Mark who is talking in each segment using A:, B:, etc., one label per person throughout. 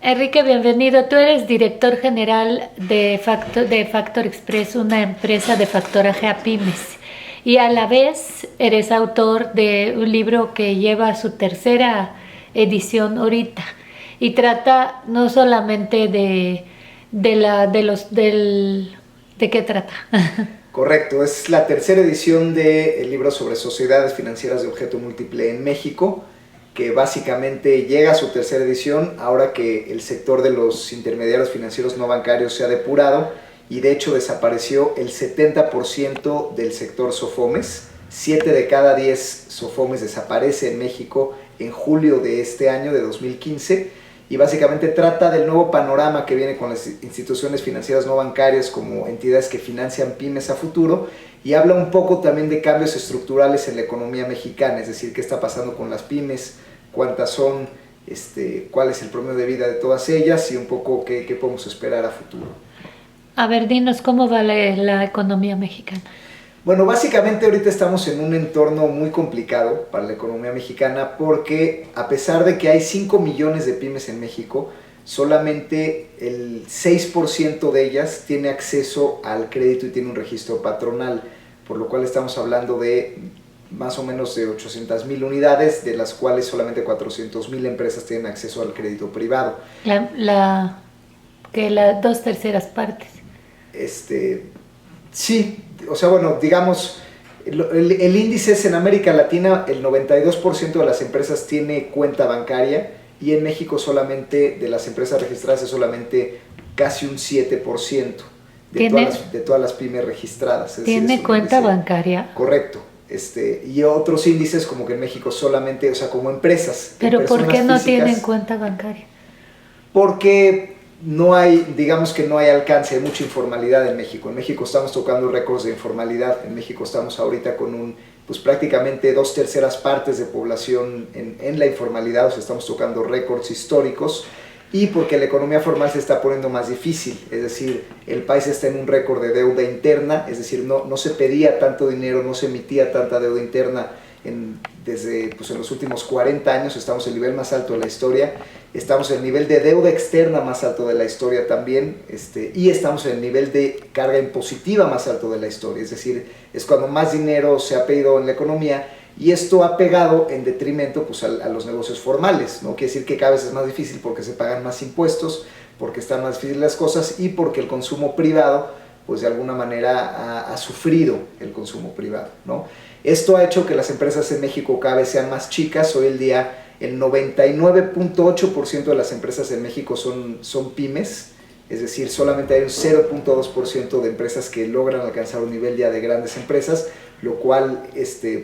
A: Enrique, bienvenido. Tú eres director general de Factor Express, una empresa de factoraje a pymes. Y a la vez eres autor de un libro que lleva su tercera edición ahorita. Y trata no solamente ¿de qué trata?
B: Correcto, es la tercera edición del libro sobre sociedades financieras de objeto múltiple en México, que básicamente llega a su tercera edición ahora que el sector de los intermediarios financieros no bancarios se ha depurado y de hecho desapareció el 70% del sector SOFOMES. 7 de cada 10 SOFOMES desaparece en México en julio de este año, de 2015, y básicamente trata del nuevo panorama que viene con las instituciones financieras no bancarias como entidades que financian pymes a futuro, y habla un poco también de cambios estructurales en la economía mexicana, es decir, qué está pasando con las pymes, cuántas son, cuál es el promedio de vida de todas ellas y un poco qué podemos esperar a futuro.
A: A ver, dinos cómo va la economía mexicana.
B: Bueno, básicamente ahorita estamos en un entorno muy complicado para la economía mexicana porque a pesar de que hay 5 millones de pymes en México, solamente el 6% de ellas tiene acceso al crédito y tiene un registro patronal, por lo cual estamos hablando de más o menos de 800,000 unidades, de las cuales solamente 400,000 empresas tienen acceso al crédito privado.
A: Las 2/3 partes.
B: Sí, o sea, bueno, digamos, el índice es en América Latina, el 92% de las empresas tiene cuenta bancaria y en México solamente, de las empresas registradas, es solamente casi un 7% de todas las pymes registradas.
A: ¿Tiene cuenta bancaria?
B: Correcto. Y otros índices como que en México solamente, o sea, como empresas.
A: ¿Pero por qué no tienen cuenta bancaria?
B: Porque no hay, digamos que no hay alcance, hay mucha informalidad en México. En México estamos tocando récords de informalidad. En México estamos ahorita con pues prácticamente 2/3 partes de población en la informalidad, o sea, estamos tocando récords históricos. Y porque la economía formal se está poniendo más difícil, es decir, el país está en un récord de deuda interna, es decir, no se pedía tanto dinero, no se emitía tanta deuda interna desde en los últimos 40 años, estamos en el nivel más alto de la historia, estamos en el nivel de deuda externa más alto de la historia también, y estamos en el nivel de carga impositiva más alto de la historia, es decir, es cuando más dinero se ha pedido en la economía. Y esto ha pegado en detrimento pues, a los negocios formales, ¿no? Quiere decir que cada vez es más difícil porque se pagan más impuestos, porque están más difíciles las cosas y porque el consumo privado, pues de alguna manera ha sufrido el consumo privado, ¿no? Esto ha hecho que las empresas en México cada vez sean más chicas. Hoy en día el 99.8% de las empresas en México son pymes, es decir, solamente hay un 0.2% de empresas que logran alcanzar un nivel ya de grandes empresas, lo cual,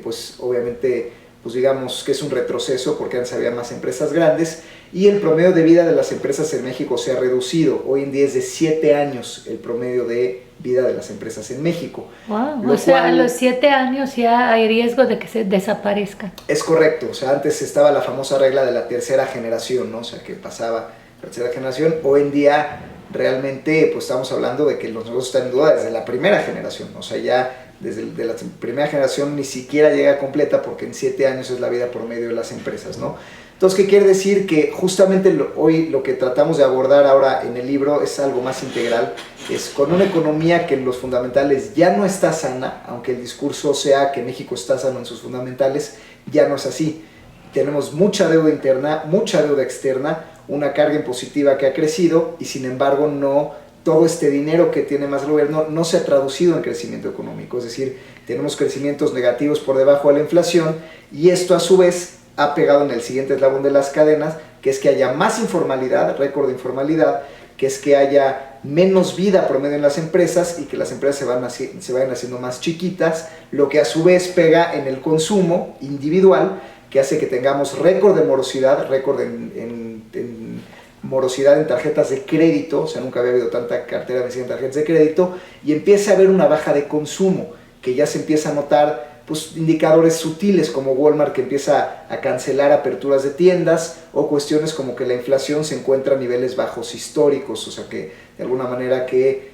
B: pues obviamente, pues digamos que es un retroceso porque antes había más empresas grandes y el promedio de vida de las empresas en México se ha reducido. Hoy en día es de 7 años el promedio de vida de las empresas en México.
A: Wow, o sea, a los 7 años ya hay riesgo de que se desaparezcan.
B: Es correcto, o sea, antes estaba la famosa regla de la tercera generación, ¿no? O sea, que pasaba la tercera generación. Hoy en día realmente pues estamos hablando de que los negocios están en duda desde la primera generación, o sea, ya desde la primera generación ni siquiera llega completa porque en 7 años es la vida promedio de las empresas, ¿no? Entonces, ¿qué quiere decir? Que justamente hoy lo que tratamos de abordar ahora en el libro es algo más integral, es con una economía que en los fundamentales ya no está sana, aunque el discurso sea que México está sano en sus fundamentales, ya no es así. Tenemos mucha deuda interna, mucha deuda externa, una carga impositiva que ha crecido y sin embargo todo este dinero que tiene más el gobierno no se ha traducido en crecimiento económico, es decir, tenemos crecimientos negativos por debajo de la inflación y esto a su vez ha pegado en el siguiente eslabón de las cadenas, que es que haya más informalidad, récord de informalidad, que es que haya menos vida promedio en las empresas y que las empresas se vayan haciendo más chiquitas, lo que a su vez pega en el consumo individual, que hace que tengamos récord de morosidad, récord en morosidad en tarjetas de crédito, o sea, nunca había habido tanta cartera vencida en tarjetas de crédito, y empieza a haber una baja de consumo, que ya se empieza a notar pues, indicadores sutiles como Walmart que empieza a cancelar aperturas de tiendas, o cuestiones como que la inflación se encuentra a niveles bajos históricos, o sea que de alguna manera que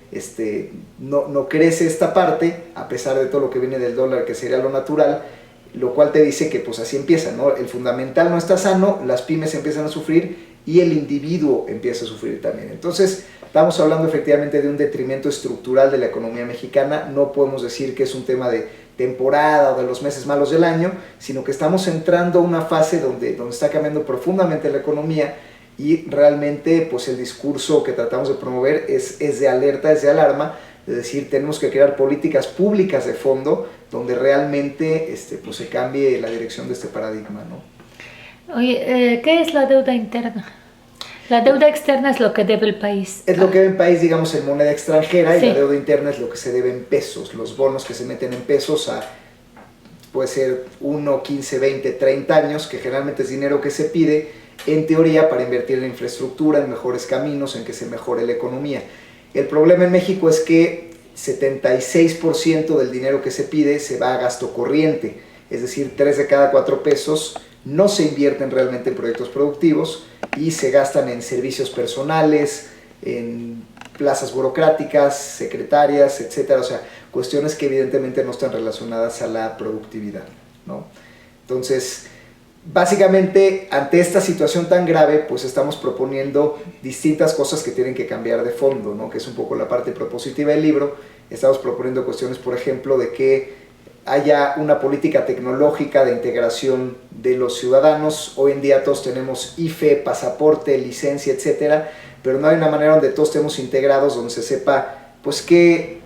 B: no crece esta parte, a pesar de todo lo que viene del dólar, que sería lo natural, lo cual te dice que pues así empieza, ¿no? El fundamental no está sano, las pymes empiezan a sufrir y el individuo empieza a sufrir también. Entonces, estamos hablando efectivamente de un detrimento estructural de la economía mexicana. No podemos decir que es un tema de temporada o de los meses malos del año, sino que estamos entrando a una fase donde está cambiando profundamente la economía, y realmente pues el discurso que tratamos de promover es de alerta, es de alarma, es decir, tenemos que crear políticas públicas de fondo donde realmente pues se cambie la dirección de este paradigma, ¿no?
A: Oye, ¿qué es la deuda interna? La deuda externa es lo que debe el país.
B: Es lo que debe el país, digamos, en moneda extranjera,
A: sí.
B: Y la deuda interna es lo que se debe en pesos, los bonos que se meten en pesos puede ser 1, 15, 20, 30 años, que generalmente es dinero que se pide, en teoría, para invertir en infraestructura, en mejores caminos, en que se mejore la economía. El problema en México es que 76% del dinero que se pide se va a gasto corriente, es decir, 3 de cada 4 pesos no se invierten realmente en proyectos productivos y se gastan en servicios personales, en plazas burocráticas, secretarias, etcétera, o sea, cuestiones que evidentemente no están relacionadas a la productividad, ¿no? Entonces, básicamente, ante esta situación tan grave, pues estamos proponiendo distintas cosas que tienen que cambiar de fondo, ¿no? Que es un poco la parte propositiva del libro. Estamos proponiendo cuestiones, por ejemplo, de que haya una política tecnológica de integración de los ciudadanos. Hoy en día todos tenemos IFE, pasaporte, licencia, etcétera, pero no hay una manera donde todos estemos integrados, donde se sepa, pues, qué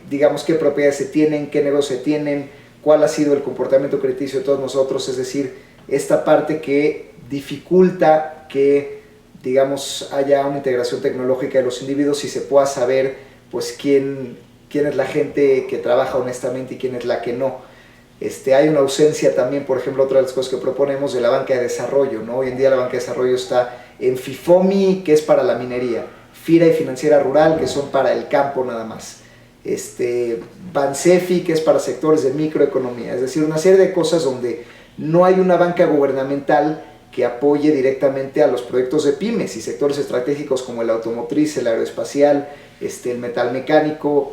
B: propiedades se tienen, qué negocios se tienen, cuál ha sido el comportamiento crediticio de todos nosotros, es decir, esta parte que dificulta que, digamos, haya una integración tecnológica de los individuos y se pueda saber, pues, quién es la gente que trabaja honestamente y quién es la que no. Hay una ausencia también, por ejemplo, otra de las cosas que proponemos de la banca de desarrollo, ¿no? Hoy en día la banca de desarrollo está en FIFOMI, que es para la minería, FIRA y Financiera Rural, que son para el campo nada más, BANSEFI, que es para sectores de microeconomía, es decir, una serie de cosas donde no hay una banca gubernamental que apoye directamente a los proyectos de pymes y sectores estratégicos como el automotriz, el aeroespacial, el metalmecánico,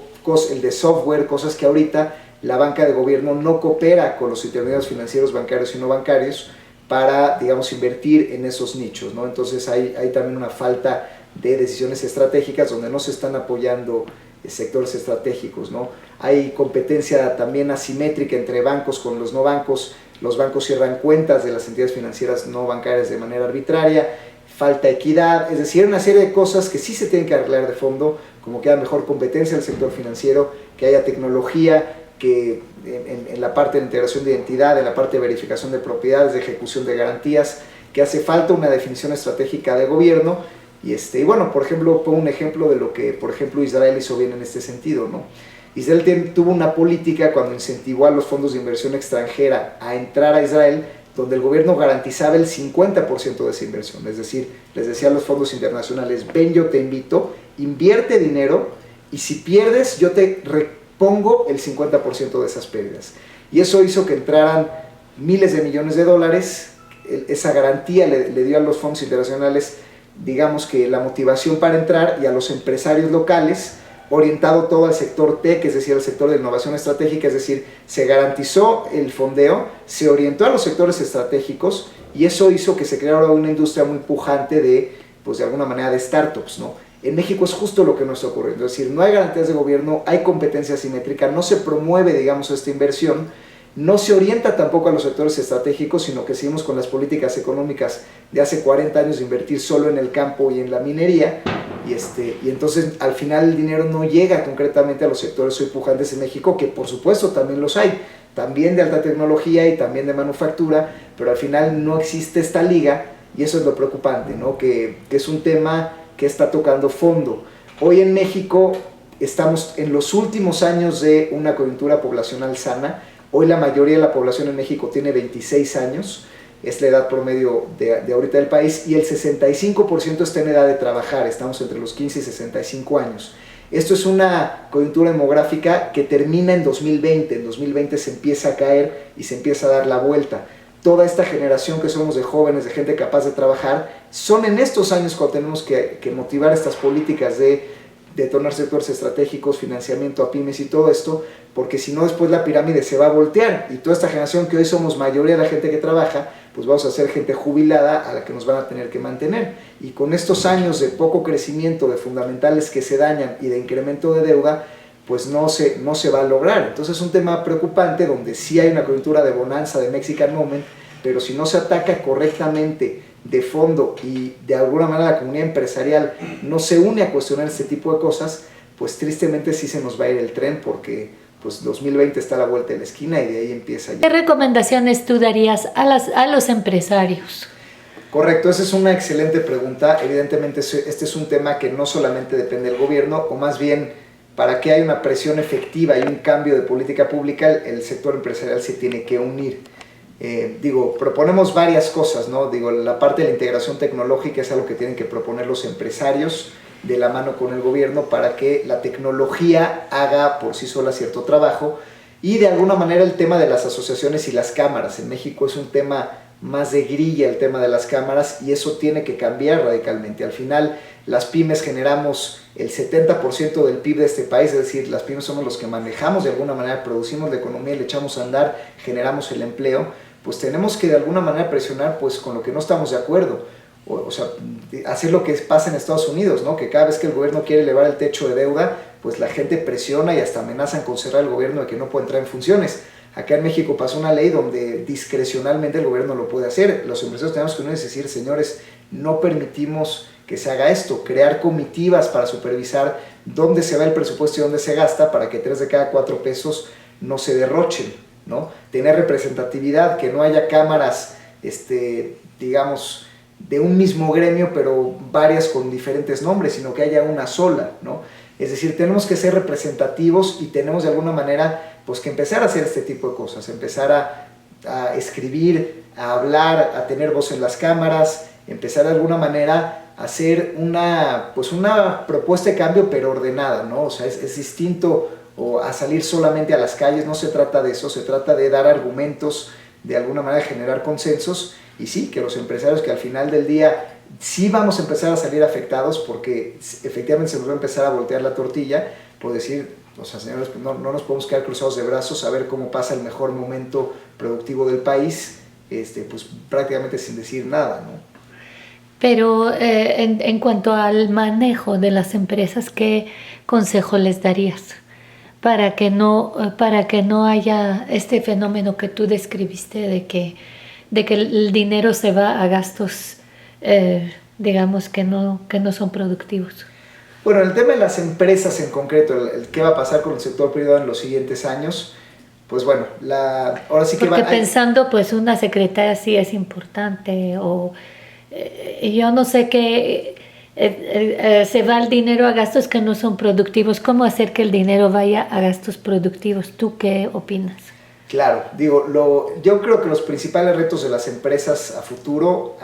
B: el de software, cosas que ahorita la banca de gobierno no coopera con los intermediarios financieros bancarios y no bancarios para, digamos, invertir en esos nichos, ¿no? Entonces hay también una falta de decisiones estratégicas donde no se están apoyando sectores estratégicos, ¿no? Hay competencia también asimétrica entre bancos con los no bancos. Los bancos cierran cuentas de las entidades financieras no bancarias de manera arbitraria, falta equidad, es decir, una serie de cosas que sí se tienen que arreglar de fondo, como que haya mejor competencia del sector financiero, que haya tecnología, que en la parte de integración de identidad, en la parte de verificación de propiedades, de ejecución de garantías, que hace falta una definición estratégica de gobierno. Y bueno, por ejemplo, pongo un ejemplo de lo que, por ejemplo, Israel hizo bien en este sentido, ¿no? Israel tuvo una política cuando incentivó a los fondos de inversión extranjera a entrar a Israel, donde el gobierno garantizaba el 50% de esa inversión, es decir, les decía a los fondos internacionales, ven, yo te invito, invierte dinero y si pierdes yo te repongo el 50% de esas pérdidas. Y eso hizo que entraran miles de millones de dólares. Esa garantía le dio a los fondos internacionales, digamos, que la motivación para entrar, y a los empresarios locales, orientado todo al sector TEC, es decir, al sector de innovación estratégica, es decir, se garantizó el fondeo, se orientó a los sectores estratégicos, y eso hizo que se creara una industria muy pujante de, pues de alguna manera, de startups, ¿no? En México es justo lo que nos está ocurriendo, es decir, no hay garantías de gobierno, hay competencia asimétrica, no se promueve, digamos, esta inversión, no se orienta tampoco a los sectores estratégicos, sino que seguimos con las políticas económicas de hace 40 años de invertir solo en el campo y en la minería, y entonces al final el dinero no llega concretamente a los sectores hoy pujantes en México, que por supuesto también los hay, también de alta tecnología y también de manufactura, pero al final no existe esta liga, y eso es lo preocupante, ¿no? Que es un tema que está tocando fondo. Hoy en México estamos en los últimos años de una coyuntura poblacional sana. Hoy la mayoría de la población en México tiene 26 años, es la edad promedio de ahorita del país, y el 65% está en edad de trabajar, estamos entre los 15 y 65 años. Esto es una coyuntura demográfica que termina en 2020, en 2020 se empieza a caer y se empieza a dar la vuelta. Toda esta generación que somos de jóvenes, de gente capaz de trabajar, son en estos años cuando tenemos que motivar estas políticas de detonar sectores estratégicos, financiamiento a pymes y todo esto, porque si no después la pirámide se va a voltear y toda esta generación que hoy somos mayoría de la gente que trabaja, pues vamos a ser gente jubilada a la que nos van a tener que mantener. Y con estos años de poco crecimiento, de fundamentales que se dañan y de incremento de deuda, pues no se va a lograr. Entonces es un tema preocupante donde sí hay una coyuntura de bonanza, de Mexican Moment, pero si no se ataca correctamente de fondo y de alguna manera la comunidad empresarial no se une a cuestionar este tipo de cosas, pues tristemente sí se nos va a ir el tren, porque pues 2020 está a la vuelta de la esquina y de ahí empieza ya.
A: ¿Qué recomendaciones tú darías a los empresarios?
B: Correcto, esa es una excelente pregunta. Evidentemente este es un tema que no solamente depende del gobierno, o más bien para que haya una presión efectiva y un cambio de política pública, el sector empresarial se tiene que unir. Proponemos varias cosas, ¿no? La parte de la integración tecnológica es algo que tienen que proponer los empresarios de la mano con el gobierno para que la tecnología haga por sí sola cierto trabajo, y de alguna manera el tema de las asociaciones y las cámaras. En México es un tema más de grilla el tema de las cámaras, y eso tiene que cambiar radicalmente. Al final las pymes generamos el 70% del PIB de este país, es decir, las pymes somos los que manejamos de alguna manera, producimos la economía, le echamos a andar, generamos el empleo. Pues tenemos que de alguna manera presionar pues con lo que no estamos de acuerdo, o sea, hacer lo que pasa en Estados Unidos, ¿no? Que cada vez que el gobierno quiere elevar el techo de deuda, pues la gente presiona y hasta amenazan con cerrar el gobierno de que no puede entrar en funciones. Acá en México pasó una ley donde discrecionalmente el gobierno lo puede hacer. Los empresarios tenemos que unirnos y decir, señores, no permitimos que se haga esto, crear comitivas para supervisar dónde se va el presupuesto y dónde se gasta, para que 3 de cada 4 pesos no se derrochen, ¿no? Tener representatividad, que no haya cámaras, digamos, de un mismo gremio, pero varias con diferentes nombres, sino que haya una sola, ¿no? Es decir, tenemos que ser representativos y tenemos de alguna manera pues que empezar a hacer este tipo de cosas, empezar a escribir, a hablar, a tener voz en las cámaras, empezar de alguna manera a hacer una propuesta de cambio, pero ordenada, ¿no? O sea, es distinto o a salir solamente a las calles, no se trata de eso, se trata de dar argumentos, de alguna manera generar consensos, y sí, que los empresarios, que al final del día sí vamos a empezar a salir afectados, porque efectivamente se nos va a empezar a voltear la tortilla, por decir, o sea, señores, no nos podemos quedar cruzados de brazos a ver cómo pasa el mejor momento productivo del país, pues prácticamente sin decir nada, ¿no?
A: Pero en cuanto al manejo de las empresas, ¿qué consejo les darías para que no haya este fenómeno que tú describiste de que el dinero se va a gastos, digamos, que no son productivos?
B: Bueno, el tema de las empresas en concreto, el qué va a pasar con el sector privado en los siguientes años, pues bueno, ahora sí que
A: porque pensando, pues una secretaria sí es importante, o yo no sé qué, se va el dinero a gastos que no son productivos. ¿Cómo hacer que el dinero vaya a gastos productivos? ¿Tú qué opinas?
B: Claro, yo creo que los principales retos de las empresas a futuro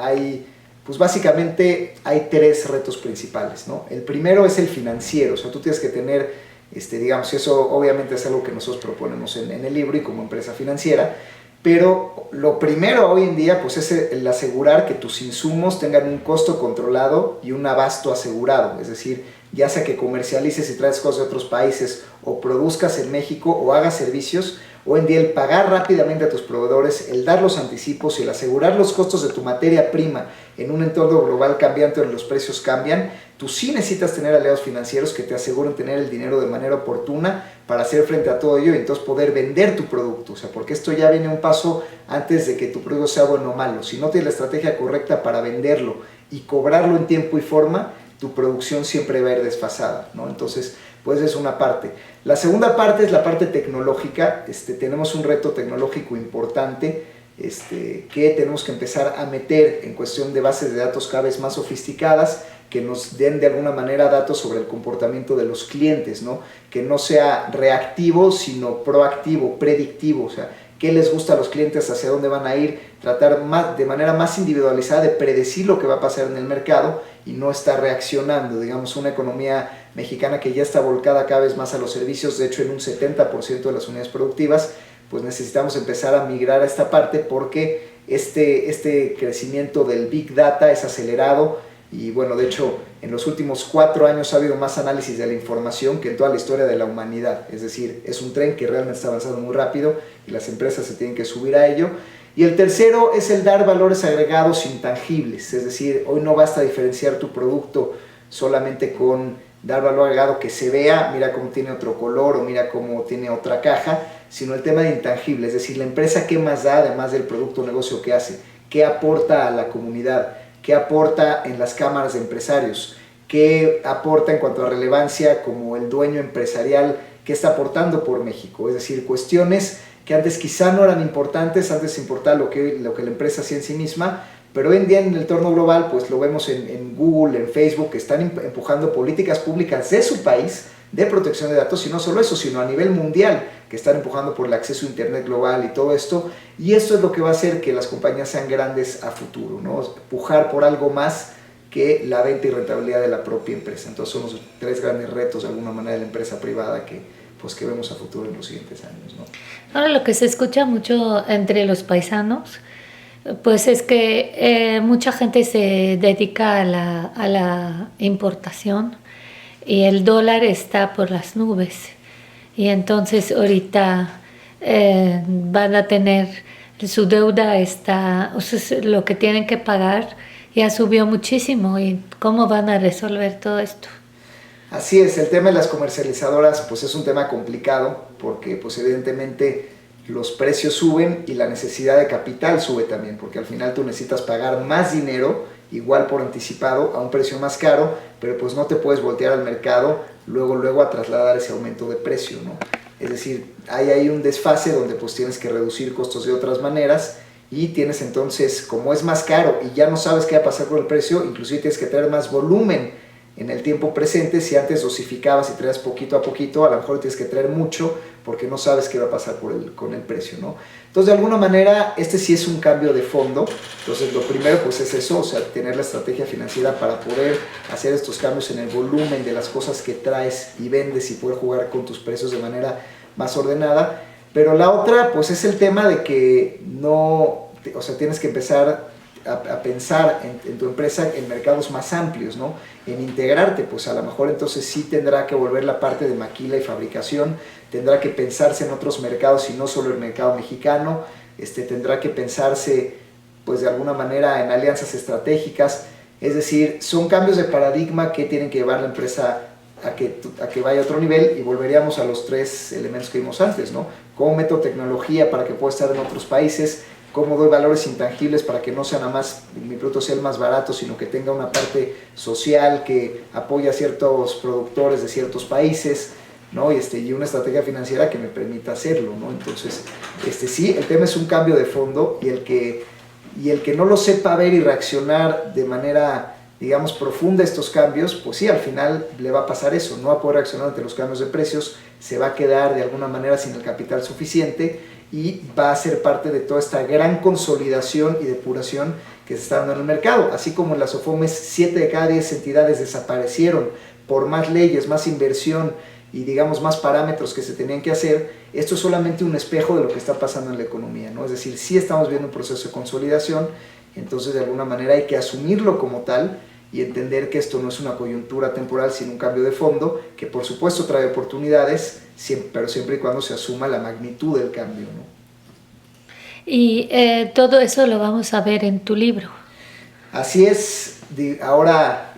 B: pues básicamente hay 3 retos principales, ¿no? El primero es el financiero, o sea, tú tienes que tener, digamos, y eso obviamente es algo que nosotros proponemos en el libro y como empresa financiera, pero lo primero hoy en día pues es el asegurar que tus insumos tengan un costo controlado y un abasto asegurado, es decir, ya sea que comercialices y traes cosas de otros países, o produzcas en México, o hagas servicios. Hoy en día el pagar rápidamente a tus proveedores, el dar los anticipos y el asegurar los costos de tu materia prima en un entorno global cambiante donde los precios cambian, tú sí necesitas tener aliados financieros que te aseguren tener el dinero de manera oportuna para hacer frente a todo ello y entonces poder vender tu producto. O sea, porque esto ya viene un paso antes de que tu producto sea bueno o malo. Si no tienes la estrategia correcta para venderlo y cobrarlo en tiempo y forma, tu producción siempre va a ir desfasada, ¿no? Entonces, pues es una parte. La segunda parte es la parte tecnológica. Tenemos un reto tecnológico importante que tenemos que empezar a meter en cuestión de bases de datos cada vez más sofisticadas, que nos den de alguna manera datos sobre el comportamiento de los clientes, ¿no? Que no sea reactivo, sino proactivo, predictivo, o sea, qué les gusta a los clientes, hacia dónde van a ir, tratar de manera más individualizada de predecir lo que va a pasar en el mercado y no estar reaccionando. Digamos, una economía mexicana que ya está volcada cada vez más a los servicios, de hecho en un 70% de las unidades productivas, pues necesitamos empezar a migrar a esta parte, porque este crecimiento del Big Data es acelerado Y bueno, de hecho, en los últimos 4 años ha habido más análisis de la información que en toda la historia de la humanidad. Es decir, es un tren que realmente está avanzando muy rápido y las empresas se tienen que subir a ello. Y el tercero es el dar valores agregados intangibles. Es decir, hoy no basta diferenciar tu producto solamente con dar valor agregado que se vea, mira cómo tiene otro color o mira cómo tiene otra caja, sino el tema de intangible, es decir, la empresa qué más da además del producto o negocio que hace, qué aporta a la comunidad, qué aporta en las cámaras de empresarios, qué aporta en cuanto a relevancia como el dueño empresarial, qué está aportando por México, es decir, cuestiones que antes quizá no eran importantes, antes importaba lo que la empresa hacía en sí misma, pero hoy en día en el entorno global, pues lo vemos en Google, en Facebook, que están empujando políticas públicas de su país de protección de datos, y no solo eso, sino a nivel mundial, que están empujando por el acceso a Internet global y todo esto, y esto es lo que va a hacer que las compañías sean grandes a futuro, ¿no? Empujar por algo más que la venta y rentabilidad de la propia empresa. Entonces son los 3 grandes retos de alguna manera de la empresa privada que vemos a futuro en los siguientes años, ¿no?
A: Ahora lo que se escucha mucho entre los paisanos, pues es que mucha gente se dedica a la importación y el dólar está por las nubes. Y entonces ahorita van a tener, su deuda está, o sea, lo que tienen que pagar ya subió muchísimo. ¿Y cómo van a resolver todo esto?
B: Así es, el tema de las comercializadoras pues es un tema complicado porque pues evidentemente los precios suben y la necesidad de capital sube también, porque al final tú necesitas pagar más dinero, igual por anticipado, a un precio más caro, pero pues no te puedes voltear al mercado luego a trasladar ese aumento de precio, ¿no? Es decir, hay ahí un desfase donde pues tienes que reducir costos de otras maneras y tienes entonces, como es más caro y ya no sabes qué va a pasar con el precio, inclusive tienes que traer más volumen en el tiempo presente. Si antes dosificabas y traías poquito a poquito, a lo mejor tienes que traer mucho porque no sabes qué va a pasar con el precio, ¿no? Entonces, de alguna manera, este sí es un cambio de fondo. Entonces, lo primero pues es eso, o sea, tener la estrategia financiera para poder hacer estos cambios en el volumen de las cosas que traes y vendes y poder jugar con tus precios de manera más ordenada. Pero la otra, pues es el tema de que no, o sea, tienes que empezar a pensar en tu empresa en mercados más amplios, ¿no? En integrarte, pues a lo mejor entonces sí tendrá que volver la parte de maquila y fabricación, tendrá que pensarse en otros mercados y no solo el mercado mexicano, tendrá que pensarse pues de alguna manera en alianzas estratégicas, es decir, son cambios de paradigma que tienen que llevar la empresa a que vaya a otro nivel, y volveríamos a los 3 elementos que vimos antes, ¿no? Cómo meto tecnología para que pueda estar en otros países, cómo doy valores intangibles para que no sea nada más mi producto sea el más barato, sino que tenga una parte social que apoya a ciertos productores de ciertos países, ¿no? Y una estrategia financiera que me permita hacerlo, ¿no? Entonces, sí, el tema es un cambio de fondo, y el que no lo sepa ver y reaccionar de manera, digamos, profunda a estos cambios, pues sí, al final le va a pasar eso, no va a poder reaccionar ante los cambios de precios, se va a quedar de alguna manera sin el capital suficiente y va a ser parte de toda esta gran consolidación y depuración que se está dando en el mercado. Así como en las OFOMES 7 de cada 10 entidades desaparecieron por más leyes, más inversión y digamos más parámetros que se tenían que hacer, esto es solamente un espejo de lo que está pasando en la economía, ¿no? Es decir, sí estamos viendo un proceso de consolidación, entonces de alguna manera hay que asumirlo como tal y entender que esto no es una coyuntura temporal, sino un cambio de fondo, que por supuesto trae oportunidades, pero siempre y cuando se asuma la magnitud del cambio, ¿no?
A: Y todo eso lo vamos a ver en tu libro.
B: Así es. Ahora,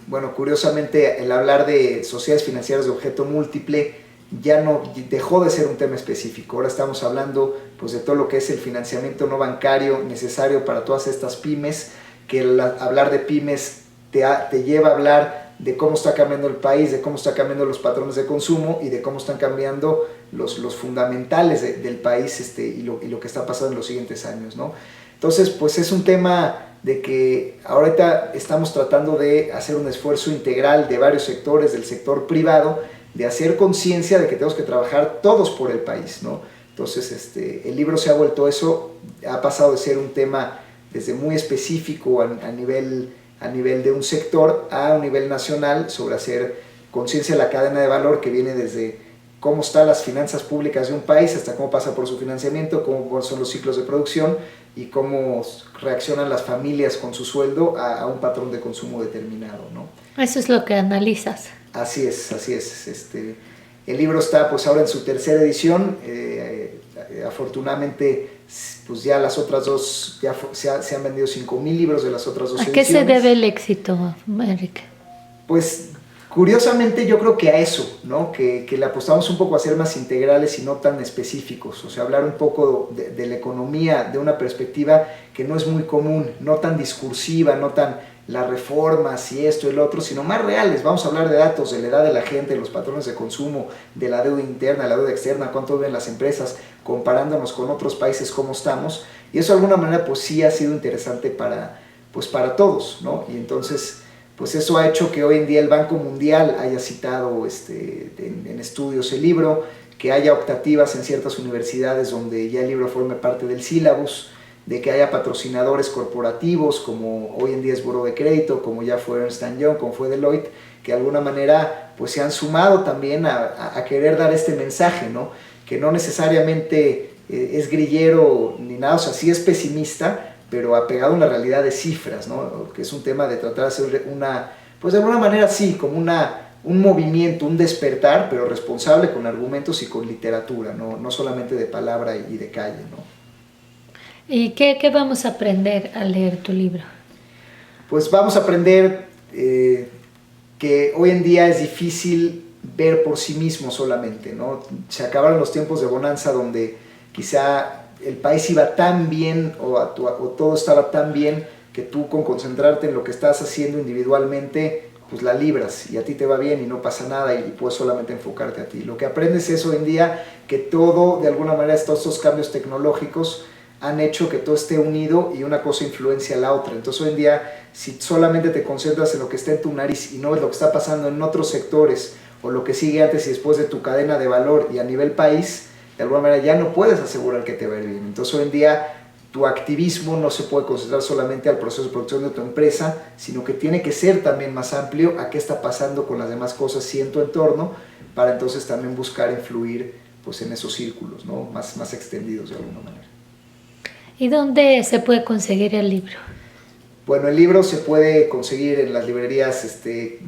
B: bueno, curiosamente, el hablar de sociedades financieras de objeto múltiple ya no dejó de ser un tema específico. Ahora estamos hablando pues de todo lo que es el financiamiento no bancario necesario para todas estas pymes, que hablar de pymes te lleva a hablar de cómo está cambiando el país, de cómo están cambiando los patrones de consumo y de cómo están cambiando los fundamentales del país, y lo que está pasando en los siguientes años, ¿no? Entonces, pues es un tema de que ahorita estamos tratando de hacer un esfuerzo integral de varios sectores, del sector privado, de hacer conciencia de que tenemos que trabajar todos por el país, ¿no? Entonces, el libro se ha vuelto eso, ha pasado de ser un tema desde muy específico a nivel de un sector a un nivel nacional, sobre hacer conciencia de la cadena de valor que viene desde cómo están las finanzas públicas de un país hasta cómo pasa por su financiamiento, cómo son los ciclos de producción, y cómo reaccionan las familias con su sueldo a un patrón de consumo determinado, ¿no?
A: Eso es lo que analizas.
B: Así es, así es. El libro está pues ahora en su tercera edición, afortunadamente pues ya las otras dos, se han vendido 5,000 libros de las otras dos ediciones.
A: ¿A qué se debe el éxito, Enrique?
B: Pues curiosamente yo creo que a eso, ¿no? Que le apostamos un poco a ser más integrales y no tan específicos, o sea, hablar un poco de la economía de una perspectiva que no es muy común, no tan discursiva, no tan las reformas y esto y lo otro, sino más reales. Vamos a hablar de datos, de la edad de la gente, de los patrones de consumo, de la deuda interna, la deuda externa, cuánto deben las empresas, comparándonos con otros países, cómo estamos, y eso de alguna manera pues sí ha sido interesante para todos, ¿no? Y entonces pues eso ha hecho que hoy en día el Banco Mundial haya citado en estudios el libro, que haya optativas en ciertas universidades donde ya el libro forme parte del sílabus, de que haya patrocinadores corporativos como hoy en día es Buró de Crédito, como ya fue Ernst & Young, como fue Deloitte, que de alguna manera pues se han sumado también a querer dar este mensaje, ¿no? Que no necesariamente es grillero ni nada, o sea, sí es pesimista, pero apegado a una realidad de cifras, ¿no? Que es un tema de tratar de hacer pues de alguna manera sí, como un movimiento, un despertar, pero responsable con argumentos y con literatura, no solamente de palabra y de calle, ¿no?
A: ¿Y qué vamos a aprender al leer tu libro?
B: Pues vamos a aprender que hoy en día es difícil ver por sí mismo solamente, ¿no? Se acabaron los tiempos de bonanza donde quizá el país iba tan bien o todo estaba tan bien que tú con concentrarte en lo que estás haciendo individualmente pues la libras y a ti te va bien y no pasa nada y puedes solamente enfocarte a ti. Lo que aprendes es hoy en día que todo, de alguna manera, todos estos cambios tecnológicos han hecho que todo esté unido y una cosa influencia a la otra. Entonces hoy en día, si solamente te concentras en lo que está en tu nariz y no ves lo que está pasando en otros sectores o lo que sigue antes y después de tu cadena de valor y a nivel país, de alguna manera ya no puedes asegurar que te va a ir bien. Entonces hoy en día tu activismo no se puede concentrar solamente al proceso de producción de tu empresa, sino que tiene que ser también más amplio a qué está pasando con las demás cosas y en tu entorno, para entonces también buscar influir pues, en esos círculos, ¿no? más extendidos de alguna manera.
A: ¿Y dónde se puede conseguir el libro?
B: Bueno, el libro se puede conseguir en las librerías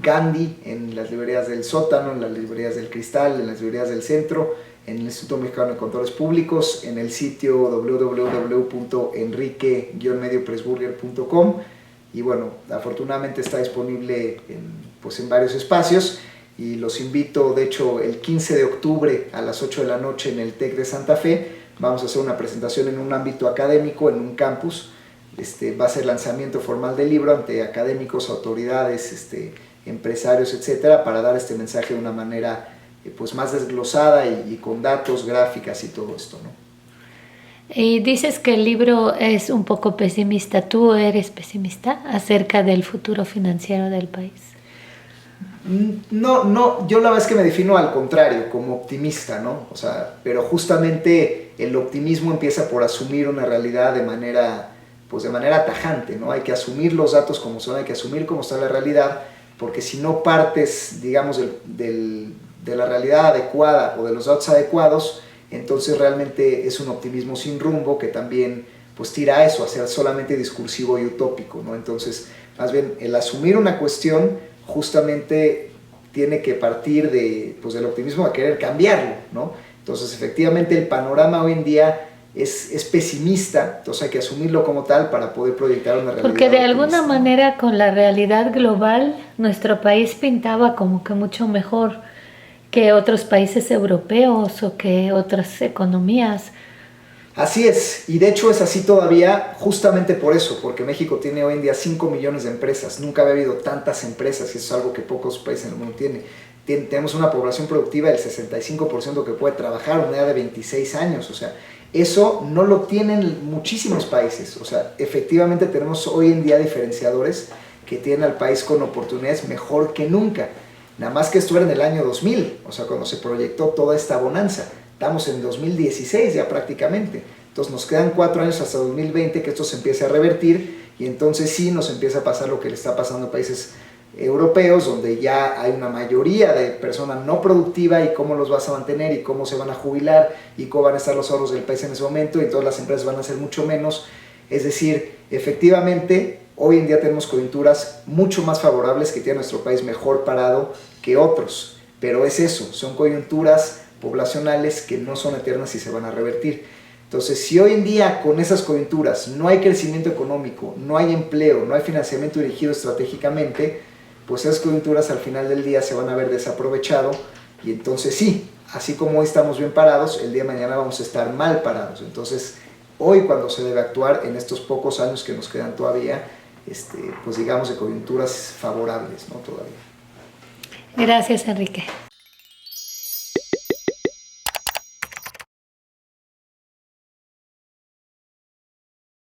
B: Gandhi, en las librerías del Sótano, en las librerías del Cristal, en las librerías del Centro, en el Instituto Mexicano de Contadores Públicos, en el sitio www.enrique-mediopresburger.com y bueno, afortunadamente está disponible en varios espacios y los invito, de hecho, el 15 de octubre a las 8 de la noche en el TEC de Santa Fe, vamos a hacer una presentación en un ámbito académico, en un campus. Va a ser lanzamiento formal del libro ante académicos, autoridades, empresarios, etcétera, para dar este mensaje de una manera pues más desglosada y con datos, gráficas y todo esto, ¿no?
A: Y dices que el libro es un poco pesimista. ¿Tú eres pesimista acerca del futuro financiero del país?
B: No, yo la verdad es que me defino al contrario, como optimista, ¿no? O sea, pero justamente el optimismo empieza por asumir una realidad de manera tajante, ¿no? Hay que asumir los datos como son, hay que asumir cómo está la realidad, porque si no partes, digamos, de la realidad adecuada o de los datos adecuados, entonces realmente es un optimismo sin rumbo que también pues tira a eso, a ser solamente discursivo y utópico, ¿no? Entonces, más bien, el asumir una cuestión justamente tiene que partir del optimismo a querer cambiarlo, ¿no? Entonces, efectivamente, el panorama hoy en día es pesimista, entonces hay que asumirlo como tal para poder proyectar una realidad.
A: Porque de alguna manera con la realidad global, nuestro país pintaba como que mucho mejor que otros países europeos o que otras economías.
B: Así es, y de hecho es así todavía justamente por eso, porque México tiene hoy en día 5 millones de empresas, nunca había habido tantas empresas y eso es algo que pocos países en el mundo tienen. Tenemos una población productiva del 65% que puede trabajar a una edad de 26 años, o sea, eso no lo tienen muchísimos países, o sea, efectivamente tenemos hoy en día diferenciadores que tienen al país con oportunidades mejor que nunca. Nada más que esto era en el año 2000, o sea, cuando se proyectó toda esta bonanza. Estamos en 2016 ya prácticamente. Entonces nos quedan 4 años hasta 2020 que esto se empiece a revertir y entonces sí nos empieza a pasar lo que le está pasando a países europeos, donde ya hay una mayoría de personas no productiva y cómo los vas a mantener y cómo se van a jubilar y cómo van a estar los ahorros del país en ese momento y todas las empresas van a ser mucho menos Es decir, efectivamente, hoy en día tenemos coyunturas mucho más favorables que tiene nuestro país mejor parado que otros, pero es eso, son coyunturas poblacionales que no son eternas y se van a revertir. Entonces, si hoy en día con esas coyunturas no hay crecimiento económico, no hay empleo, no hay financiamiento dirigido estratégicamente, pues esas coyunturas al final del día se van a ver desaprovechado y entonces sí, así como hoy estamos bien parados, el día de mañana vamos a estar mal parados. Entonces, hoy cuando se debe actuar en estos pocos años que nos quedan todavía, pues digamos de coyunturas favorables, ¿no? Todavía.
A: Gracias, Enrique.